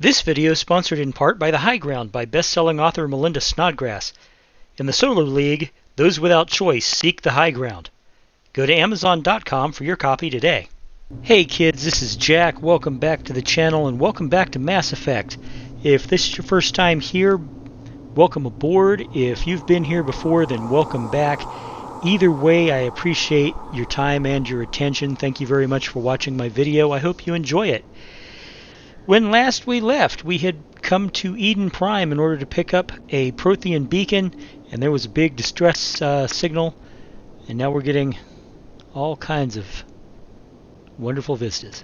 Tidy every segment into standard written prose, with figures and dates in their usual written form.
This video is sponsored in part by The High Ground by best-selling author Melinda Snodgrass. In the Solar League, those without choice seek the high ground. Go to Amazon.com for your copy today. Hey kids, this is Jack. Welcome back to the channel and welcome back to Mass Effect. If this is your first time here, welcome aboard. If you've been here before, then welcome back. Either way, I appreciate your time and your attention. Thank you very much for watching my video. I hope you enjoy it. When last we left, we had come to Eden Prime in order to pick up a Prothean beacon, and there was a big distress signal, and now we're getting all kinds of wonderful vistas.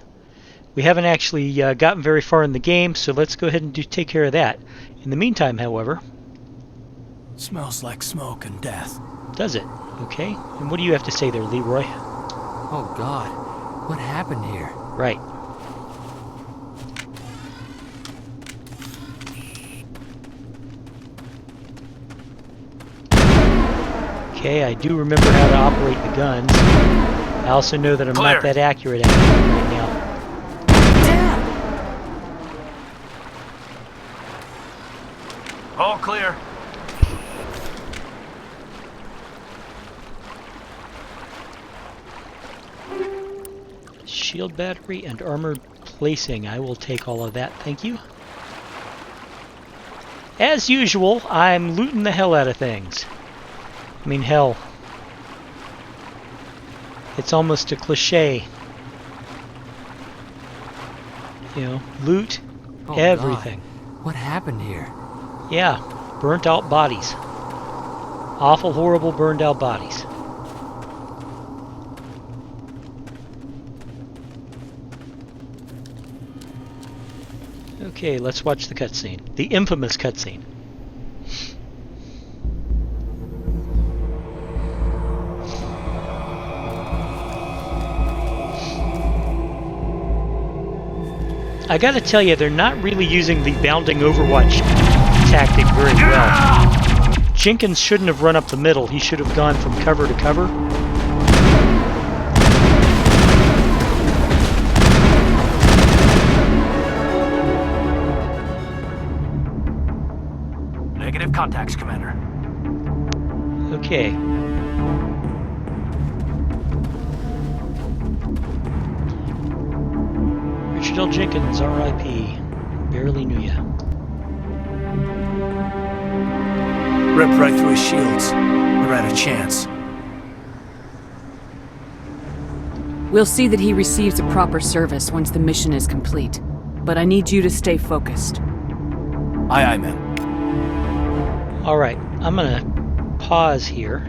We haven't actually gotten very far in the game, so let's go ahead and take care of that. In the meantime, however... Smells like smoke and death. Does it? Okay. And what do you have to say there, Leroy? Oh God, what happened here? Right. Okay, I do remember how to operate the guns. I also know that I'm not that accurate at it right now. All clear. Shield battery and armored placing. I will take all of that, thank you. As usual, I'm looting the hell out of things. I mean, hell. It's almost a cliche. You know, loot everything. God. What happened here? Yeah, burnt out bodies. Awful, horrible, burned out bodies. Okay, let's watch the cutscene. The infamous cutscene. I gotta tell you, they're not really using the bounding Overwatch tactic very well. Jenkins shouldn't have run up the middle. He should have gone from cover to cover. Negative contacts, Commander. Okay. Richard L. Jenkins, R.I.P. Barely knew ya. Ripped right through his shields. Never had a chance. We'll see that he receives a proper service once the mission is complete. But I need you to stay focused. Aye, aye, ma'am. Alright, I'm gonna pause here.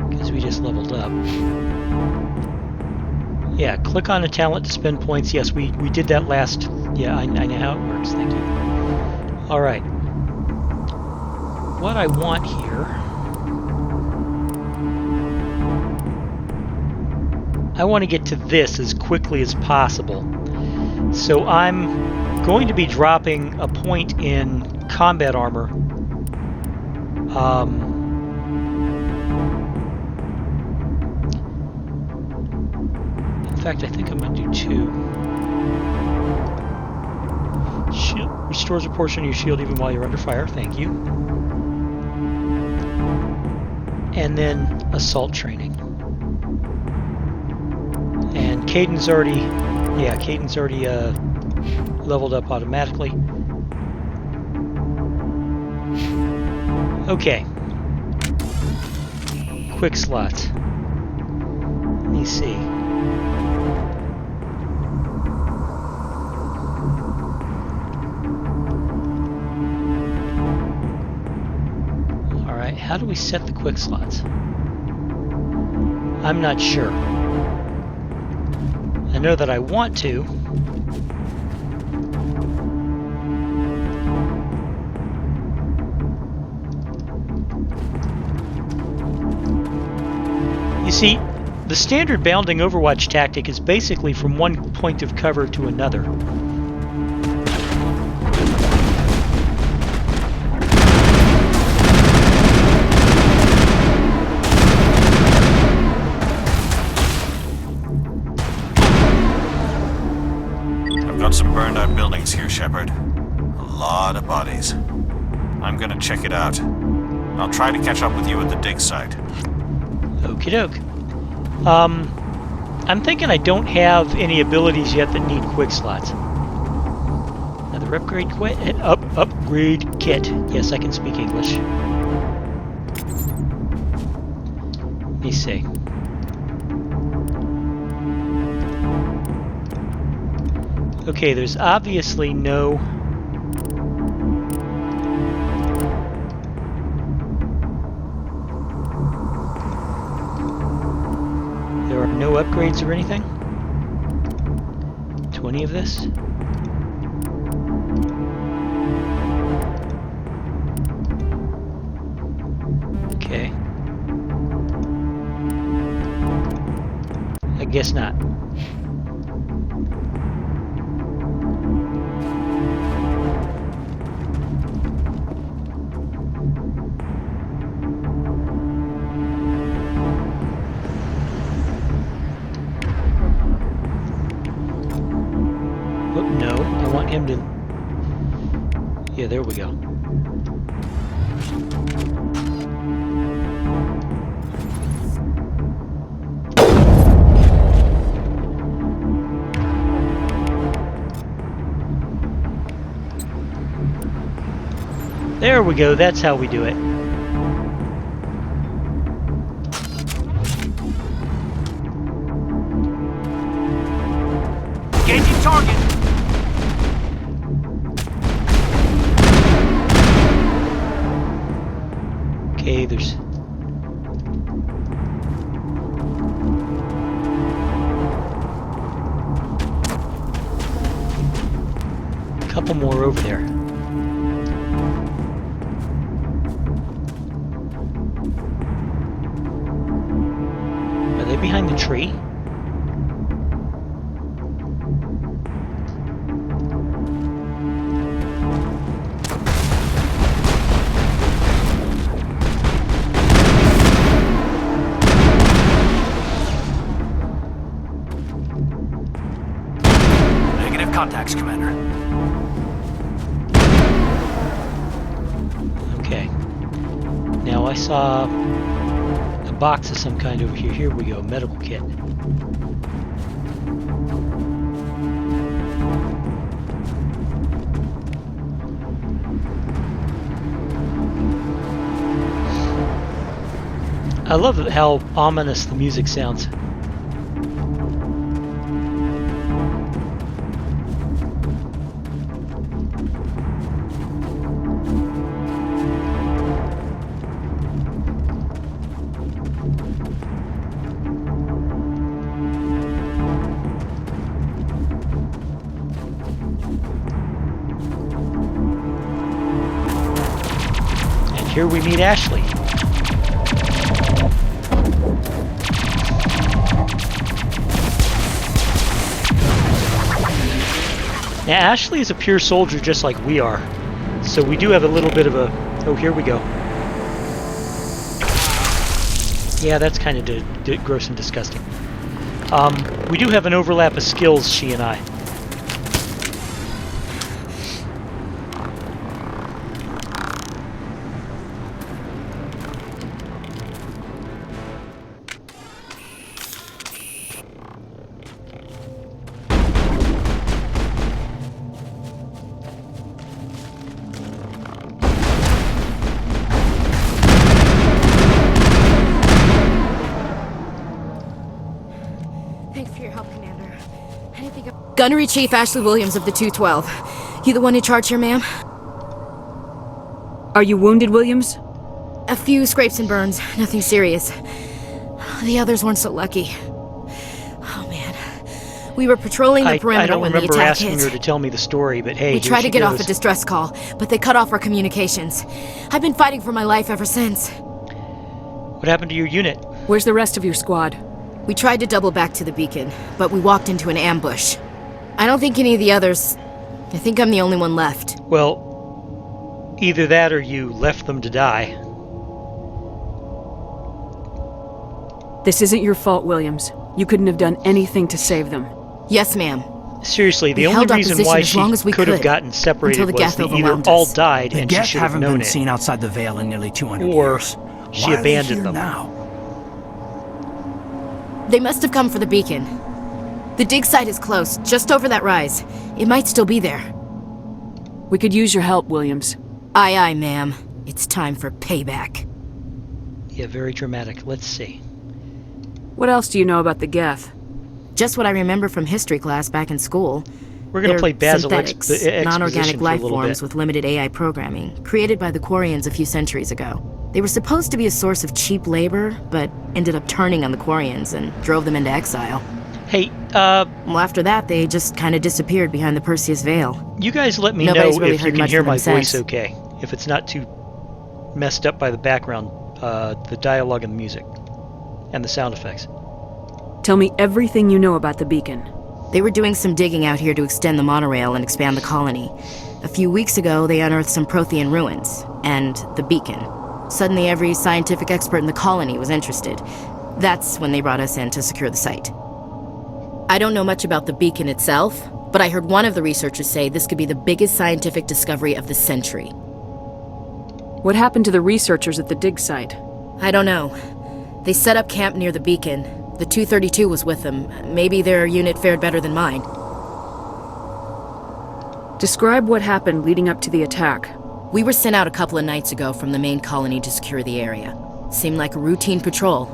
Because we just leveled up. Yeah, click on a talent to spend points. Yes, we did that last... Yeah, I know how it works. Thank you. Alright. What I want here... I want to get to this as quickly as possible. So I'm going to be dropping a point in combat armor. In fact, I think I'm going to do two. Shield restores a portion of your shield even while you're under fire. Thank you. And then assault training. And Caden's already... Yeah, Caden's already leveled up automatically. Okay. Quick slots. Let me see. Alright, how do we set the quick slots? I'm not sure. I know that I want to. You see, the standard bounding Overwatch tactic is basically from one point of cover to another. Got some burned out buildings here, Shepard. A lot of bodies. I'm gonna check it out. I'll try to catch up with you at the dig site. Okie doke. I'm thinking I don't have any abilities yet that need quick slots. Another upgrade kit. Yes, I can speak English. Let me see. Okay, there's obviously no... There are no upgrades or anything? 20 of this? Okay. I guess not. Oh, no, I want him to... Yeah, there we go. There we go, that's how we do it. Engaging target! Okay, there's... a couple more over there. Are they behind the tree? Negative contacts, Commander. Okay. Now I saw a box of some kind over here. Here we go, medical kit. I love how ominous the music sounds. And here we meet Ashley. Now, Ashley is a pure soldier just like we are, so we do have a little bit of a... Oh, here we go. Yeah, that's kind of gross and disgusting. We do have an overlap of skills, she and I. Thanks for your help, Commander. Anything... Gunnery Chief Ashley Williams of the 212. You the one in charge here, ma'am? Are you wounded, Williams? A few scrapes and burns, nothing serious. The others weren't so lucky. Oh, man. We were patrolling the perimeter I don't when the remember attack asking hit. her to tell me the story, but hey, We here tried she to get off goes. a distress call, but they cut off our communications. I've been fighting for my life ever since. What happened to your unit? Where's the rest of your squad? We tried to double back to the beacon, but we walked into an ambush. I don't think any of the others... I think I'm the only one left. Well, either that or you left them to die. This isn't your fault, Williams. You couldn't have done anything to save them. Yes, ma'am. Seriously, the We only held our reason position why as she long as we could have could, gotten separated until the was Geth they either overwhelmed all us. died The and she Geth should have haven't known been it, seen outside the Veil in nearly 200 or years. she Why are they abandoned here them. now? They must have come for the beacon. The dig site is close, just over that rise. It might still be there. We could use your help, Williams. Aye, aye, ma'am. It's time for payback. Yeah, very dramatic. Let's see. What else do you know about the Geth? Just what I remember from history class back in school. We're going to They're play Basil synthetics, exposition non-organic for a life little forms bit. with limited AI programming, created by the Quarians a few centuries ago. They were supposed to be a source of cheap labor, but ended up turning on the Quarians and drove them into exile. Hey, Well, after that, they just kind of disappeared behind the Perseus Veil. you guys let me Nobody's know really if you heard can much hear from them my voice since. okay. If it's not too messed up by the background, the dialogue and the music, and the sound effects. Tell me everything you know about the beacon. They were doing some digging out here to extend the monorail and expand the colony. A few weeks ago, they unearthed some Prothean ruins, and the beacon. Suddenly, every scientific expert in the colony was interested. That's when they brought us in to secure the site. I don't know much about the beacon itself, but I heard one of the researchers say this could be the biggest scientific discovery of the century. What happened to the researchers at the dig site? I don't know. They set up camp near the beacon. The 232 was with them. Maybe their unit fared better than mine. Describe what happened leading up to the attack. We were sent out a couple of nights ago from the main colony to secure the area. Seemed like a routine patrol,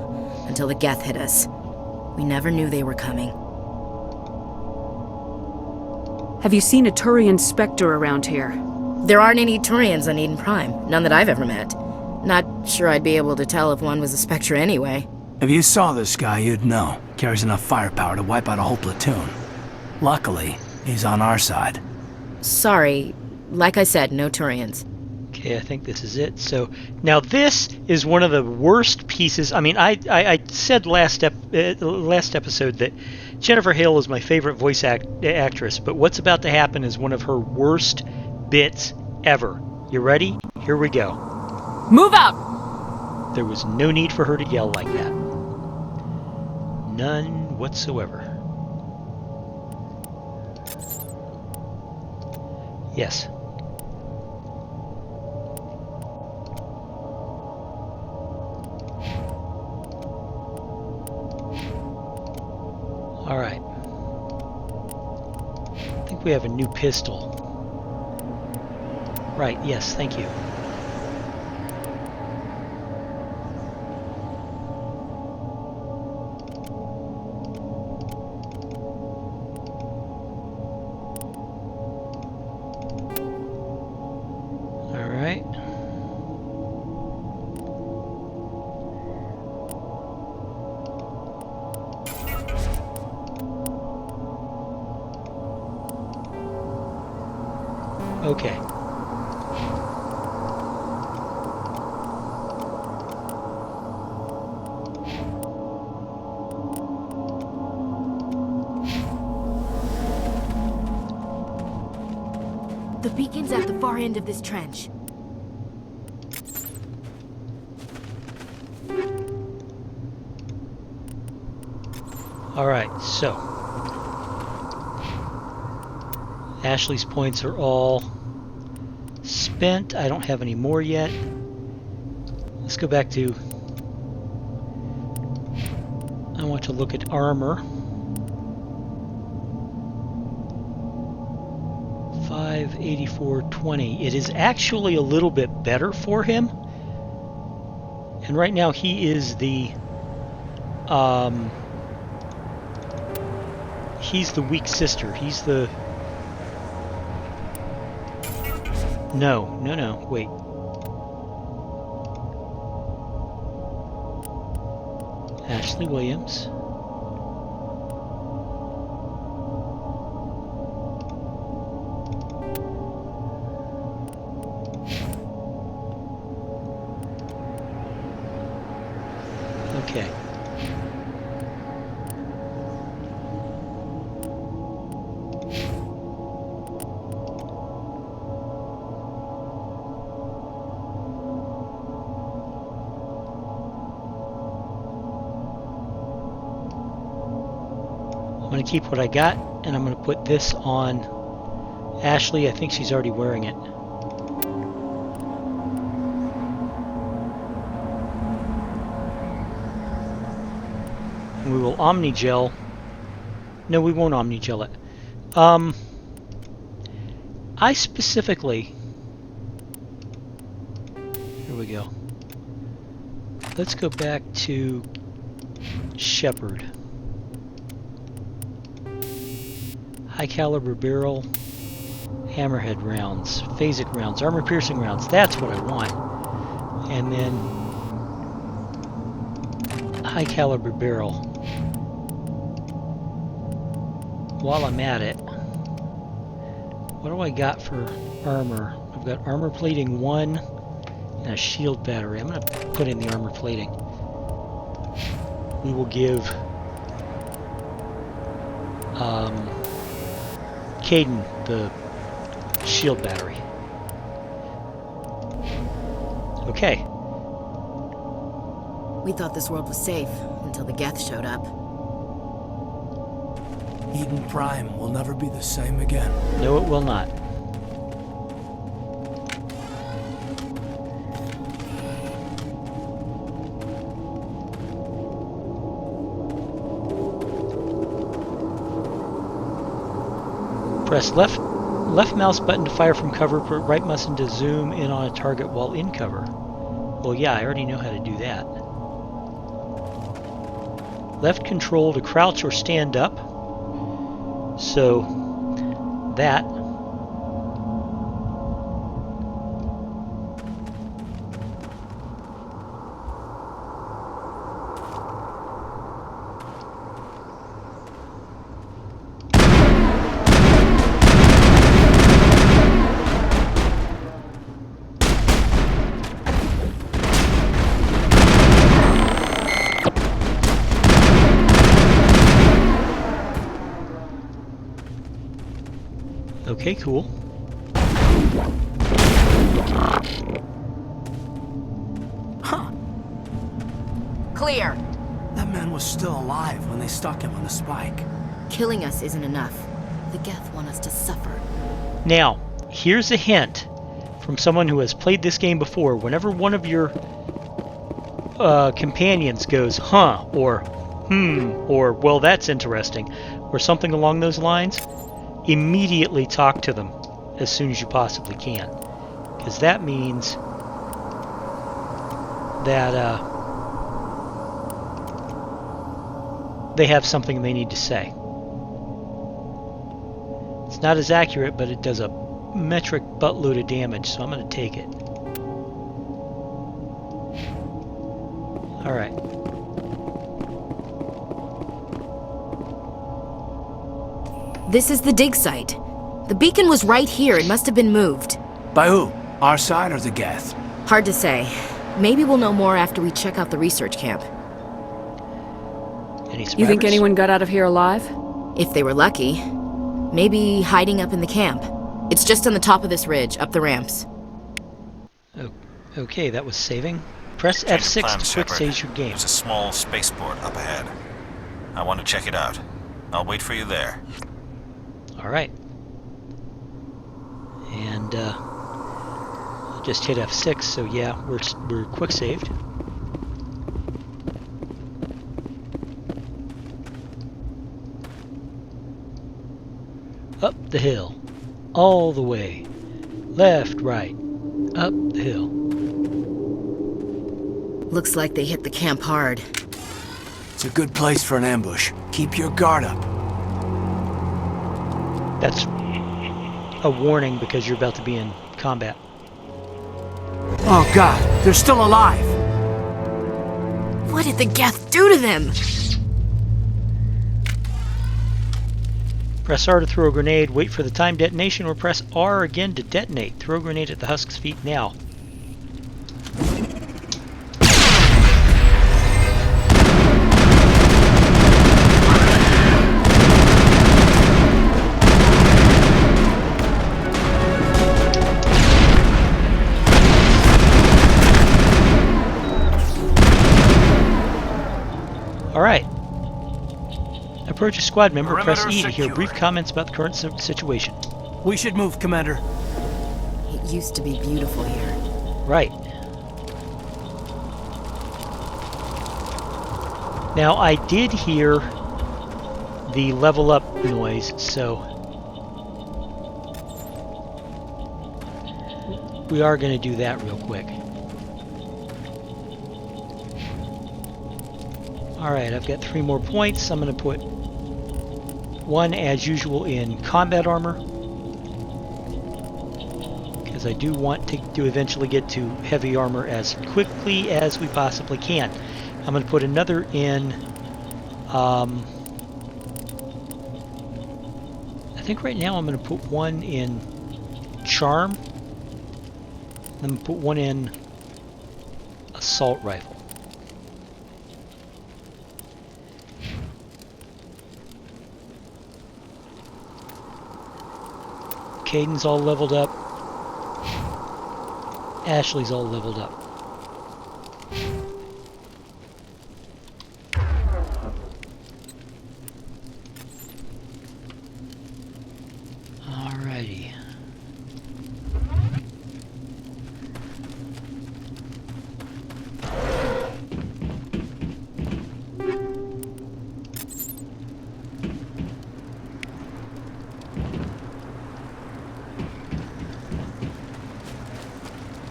until the Geth hit us. We never knew they were coming. Have you seen a Turian Spectre around here? There aren't any Turians on Eden Prime, none that I've ever met. Not sure I'd be able to tell if one was a Spectre anyway. If you saw this guy, you'd know. Carries enough firepower to wipe out a whole platoon. Luckily, he's on our side. Sorry, like I said, no Turians. Okay, I think this is it. So now this is one of the worst pieces. I mean, I said last episode that Jennifer Hale is my favorite voice actress, but what's about to happen is one of her worst bits ever. You ready? Here we go. Move out! There was no need for her to yell like that. None whatsoever. Yes. All right. I think we have a new pistol. Right, yes, thank you. All right. Okay. The beacon's at the far end of this trench. All right, so Ashley's points are all spent. I don't have any more yet. Let's go back to, I want to look at armor. 584.20. It is actually a little bit better for him. And right now he is the he's the weak sister. He's the No, wait. Ashley Williams. Okay. going to keep what I got, and I'm going to put this on Ashley. I think she's already wearing it. And we will omni-gel. No, we won't omni-gel it. I specifically... Here we go. Let's go back to Shepard. High caliber barrel, hammerhead rounds, phasic rounds, armor piercing rounds. That's what I want. And then high caliber barrel. While I'm at it, what do I got for armor? I've got armor plating 1 and a shield battery. I'm going to put in the armor plating. We will give Caden the shield battery. Okay. We thought this world was safe until the Geth showed up. Eden Prime will never be the same again. No, it will not. Press left mouse button to fire from cover, but right mouse to zoom in on a target while in cover. Well, yeah, I already know how to do that. Left control to crouch or stand up. So, that. Okay, cool. Huh. Clear! That man was still alive when they stuck him on the spike. Killing us isn't enough. The Geth want us to suffer. Now, here's a hint from someone who has played this game before. Whenever one of your companions goes, huh, or or, well, that's interesting, or something along those lines, immediately talk to them as soon as you possibly can. Because that means that they have something they need to say. It's not as accurate, but it does a metric buttload of damage, so I'm going to take it. Alright. This is the dig site. The beacon was right here. It must have been moved. By who? Our side or the Geth? Hard to say. Maybe we'll know more after we check out the research camp. Any survivors? You think anyone got out of here alive? If they were lucky. Maybe hiding up in the camp. It's just on the top of this ridge, up the ramps. Oh, okay, that was saving. Press Change of F6 plans, to quick Shepard. save your game. There's a small spaceport up ahead. I want to check it out. I'll wait for you there. Alright. And I'll just hit F6, so yeah, we're quick saved. Up the hill. All the way. Left, right. Up the hill. Looks like they hit the camp hard. It's a good place for an ambush. Keep your guard up. That's a warning because you're about to be in combat. Oh god, they're still alive! What did the Geth do to them? Press R to throw a grenade, wait for the time detonation, or press R again to detonate. Throw a grenade at the husk's feet now. Alright. I approach a squad member, press Perimeter E to hear secure. brief comments about the current situation. We should move, Commander. It used to be beautiful here. Right. Now, I did hear the level up noise, so we are going to do that real quick. Alright, I've got 3 more points. I'm going to put 1 as usual in combat armor, because I do want to eventually get to heavy armor as quickly as we possibly can. I'm going to put another in, I think right now I'm going to put 1 in charm. I'm going to put 1 in assault rifle. Caden's all leveled up. Ashley's all leveled up. Alrighty.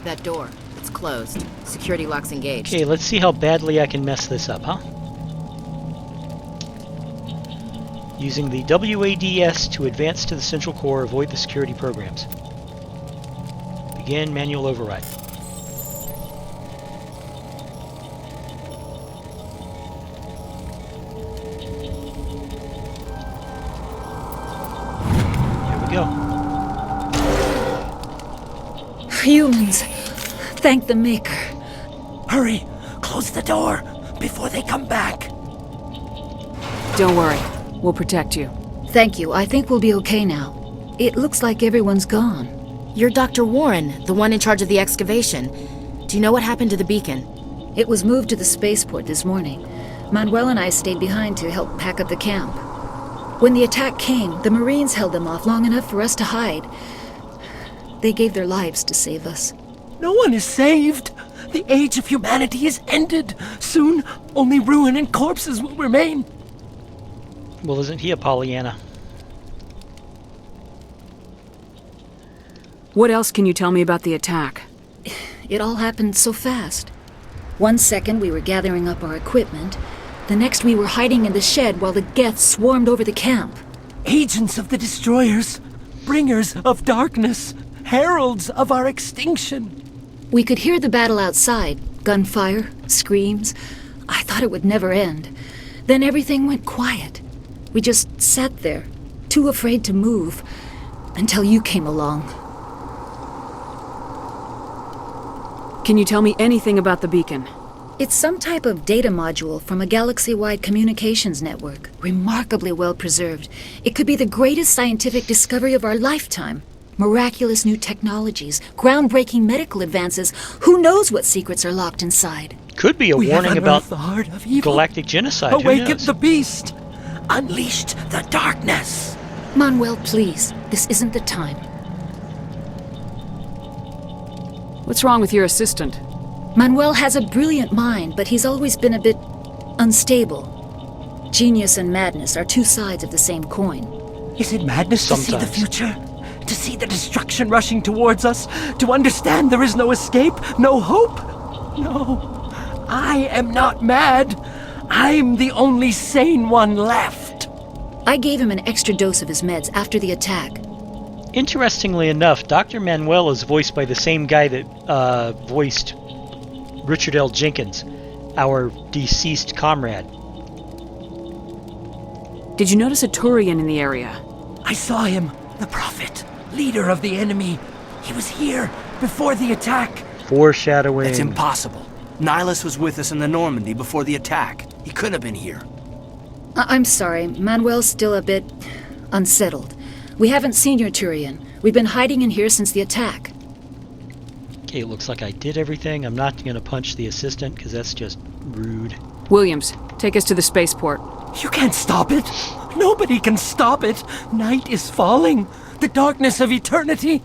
That door, it's closed. Security lock's engaged. Okay, let's see how badly I can mess this up, huh? Using the WADS to advance to the central core, avoid the security programs. Begin manual override. Here we go. Humans, thank the Maker. Hurry! Close the door before they come back. Don't worry. We'll protect you. Thank you. I think we'll be okay now. It looks like everyone's gone. You're Dr. Warren, the one in charge of the excavation. Do you know what happened to the beacon? It was moved to the spaceport this morning. Manuel and I stayed behind to help pack up the camp. When the attack came, the Marines held them off long enough for us to hide. They gave their lives to save us. No one is saved. The age of humanity is ended. Soon, only ruin and corpses will remain. Well, isn't he a Pollyanna? What else can you tell me about the attack? It all happened so fast. 1 second we were gathering up our equipment. The next we were hiding in the shed while the Geth swarmed over the camp. Agents of the destroyers, bringers of darkness, heralds of our extinction. We could hear the battle outside. Gunfire, screams. I thought it would never end. Then everything went quiet. We just sat there, too afraid to move, until you came along. Can you tell me anything about the beacon? It's some type of data module from a galaxy-wide communications network, remarkably well preserved. It could be the greatest scientific discovery of our lifetime. Miraculous new technologies, groundbreaking medical advances. Who knows what secrets are locked inside? Could be a We warning have about unearthed the heart of evil. galactic genocide. Who Awakened knows? the beast. Unleashed the darkness. Manuel, please. This isn't the time. What's wrong with your assistant? Manuel has a brilliant mind, but he's always been a bit unstable. Genius and madness are two sides of the same coin. Is it madness to see the Sometimes. future? To see the destruction rushing towards us? To understand there is no escape? No hope? No. I am not mad. I'm the only sane one left. I gave him an extra dose of his meds after the attack. Interestingly enough, Dr. Manuel is voiced by the same guy that voiced Richard L. Jenkins, our deceased comrade. Did you notice a Turian in the area? I saw him, the Prophet, leader of the enemy. He was here before the attack. Foreshadowing. It's impossible. Nihilus was with us in the Normandy before the attack. He could have been here. I'm sorry, Manuel's still a bit unsettled. We haven't seen your Turian. We've been hiding in here since the attack. Okay, it looks like I did everything. I'm not going to punch the assistant because that's just rude. Williams, take us to the spaceport. You can't stop it. Nobody can stop it. Night is falling. The darkness of eternity.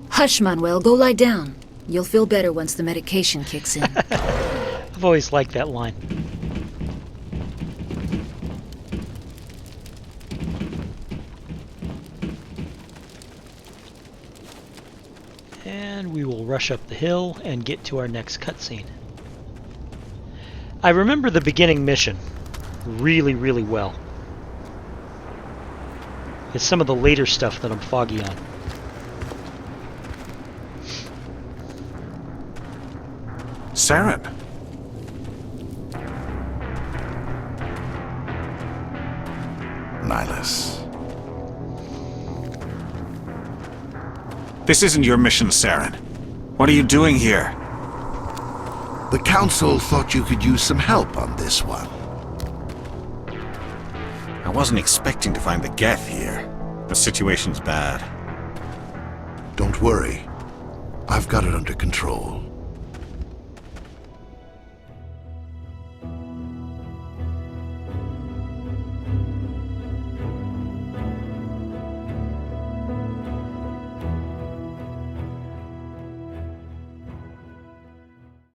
Hush, Manuel, go lie down. You'll feel better once the medication kicks in. I've always liked that line. And we will rush up the hill and get to our next cutscene. I remember the beginning mission really, really well. It's some of the later stuff that I'm foggy on. Saren. Nihilus. This isn't your mission, Saren. What are you doing here? The Council thought you could use some help on this one. I wasn't expecting to find the Geth here. The situation's bad. Don't worry. I've got it under control.